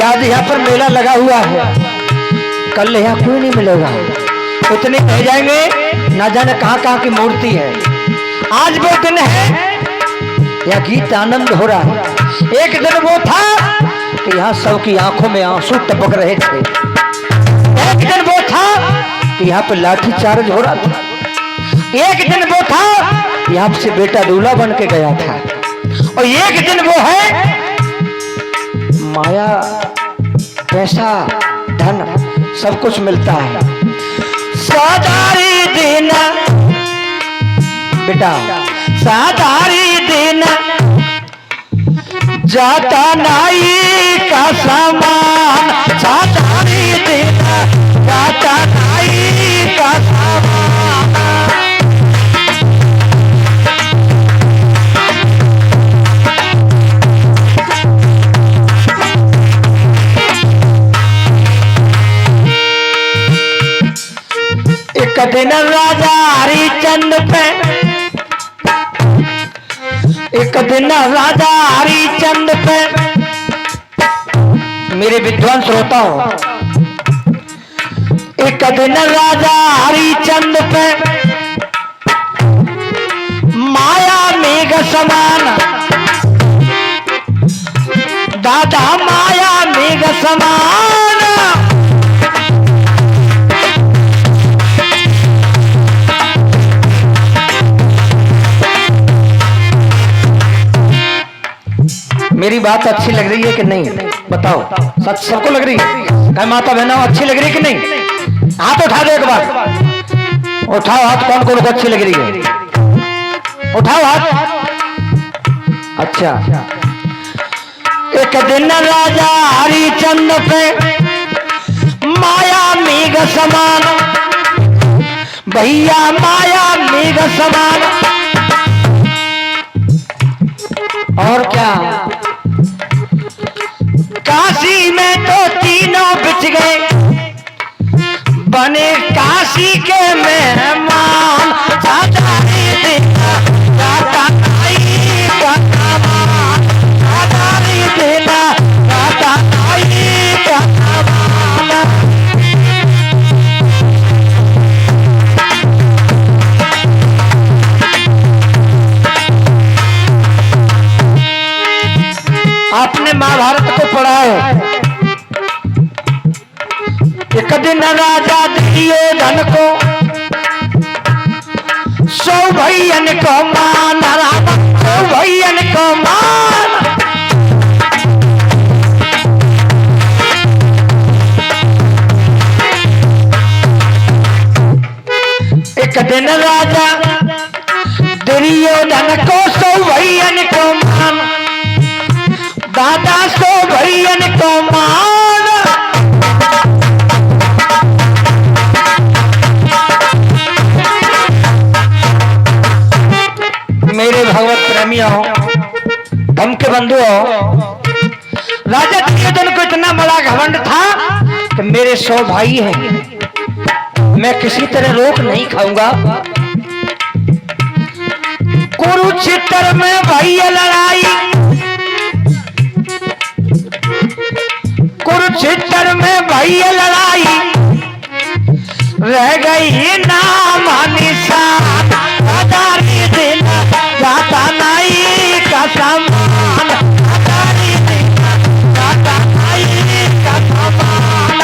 आज यहाँ पर मेला लगा हुआ है, कल यहाँ कोई नहीं मिलेगा, इतने रह जाएंगे ना जाने कहाँ कहाँ की मूर्ति है। आज वो दिन है, यह गीत आनंद हो रहा है। एक दिन वो था कि यहाँ सबकी आंखों में आंसू टपक रहे थे। एक दिन वो था कि यहाँ पे लाठी चार्ज हो रहा था। एक दिन वो था यहाँ से बेटा दूल्हा बन के गया था। और एक दिन वो है माया, पैसा, धन सब कुछ मिलता है। साधारी दिन बेटा, साधारी दिन जाता नाई का सामान, साधारी दिन जाता नाई का सामान। एक दिन राजा हरिचंद पे, एक दिन राजा हरिचंद पे, मेरे विद्वान श्रोता हो, एक दिन राजा हरिचंद पे माया मेघ समान, दादा माया मेघ समान। मेरी बात अच्छी लग रही है कि नहीं बताओ, सच सबको लग रही है? क्या माता बहनों अच्छी लग रही है कि नहीं? हाथ उठा दो एक बार, उठाओ हाथ, कौन कौन को अच्छी लग रही है? उठाओ हाथ। अच्छा, एक दिन राजा हरिचंद पे माया मेघ समान, भैया माया मेघ समान। और क्या, काशी में तो तीनों बिछ गए, बने काशी के मेहमान। साधारी दिन जाता नाई का सामान, साधारी दिन जाता नाई का सामान। आपने महाभारत को पढ़ा है। एक दिन राजा दुर्योधन को 100 भैयन को मान, 100 भैयन को मान। एक दिन राजा दुर्योधन को 100 भैयन को मान, दादा 100 भैयन को मान। मेरे भगवत प्रेमियों, धम के बंधुओं, राजा दुर्योधन को इतना बड़ा घमंड था कि मेरे 100 भाई हैं, मैं किसी तरह रोक नहीं खाऊंगा। कुरुक्षेत्र में भैया लड़ाई, कुरुक्षेत्र में भैया लड़ाई, रह गई नाम निशान। साधारी दिन जाता नाई का सामान, साधारी दिन जाता नाई का सामान।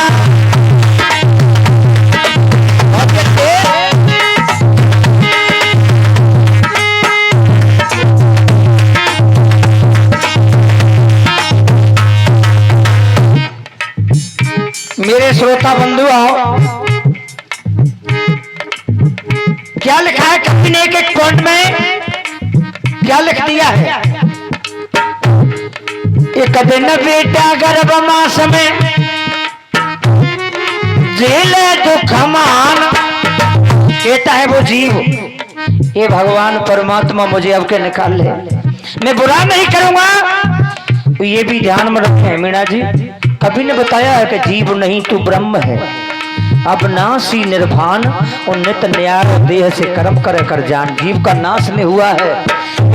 मेरे श्रोता बंधु आओ, क्या लिखा है कवि ने एक पॉइंट में, क्या लिख दिया है? एक दिन बेटा गर्भ मास में जेले दुख मान। कहता है वो जीव, ये भगवान परमात्मा मुझे अब के निकाल ले, मैं बुरा नहीं करूंगा। तो ये भी ध्यान में रखें मीणा जी, कभी ने बताया है कि जीव नहीं तू ब्रह्म है, अब नासी निर्भान और नित न्यार देह से कर्म कर जान। जीव का नाश नहीं हुआ है,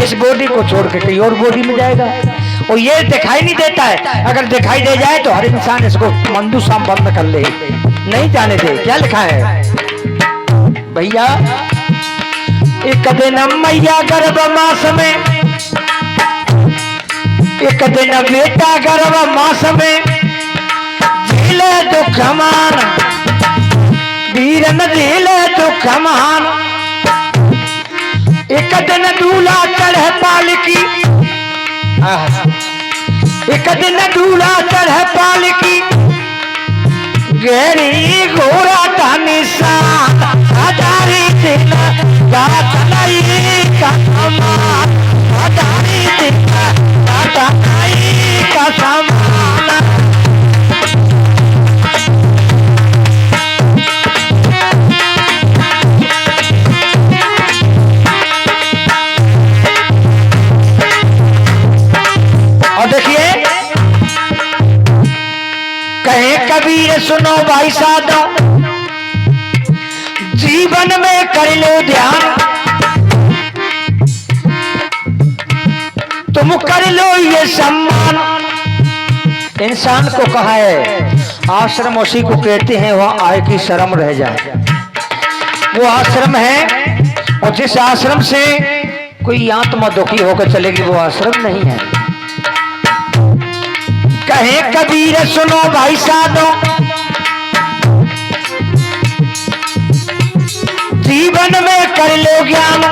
इस बॉडी को छोड़ के कहीं और बॉडी में जाएगा। और ये दिखाई नहीं देता है। अगर दिखाई दे जाए तो हर इंसान इसको मंदू शाम बंद कर ले, नहीं जाने दे। क्या लिखा है भैया? एक दिन मैया गर्भ मास में, एक दिन बेटा गर्भ मास में, झीले दुख मान वीरन झीले दुख मान। एक दिन दूल्हा चढ़े पालकी, एक दिन दूल्हा चढ़े पालकी, गहरी घोड़ा का निशान, हजारी दिन गात नहीं का समान, हजारी दिन गात नहीं का समान। और देखिए कहे कबीर सुनो भाई साधो, जीवन में कर लो ध्यान, तुम कर लो ये सम्मान। इंसान को कहा है आश्रम उसी को कहते हैं वहां आय की शर्म रह जाए। वो आश्रम है और जिस आश्रम से कोई आत्मा दुखी होकर चलेगी वो आश्रम नहीं है। कहे कबीर सुनो भाई साधो, जीवन में कर लो ज्ञान,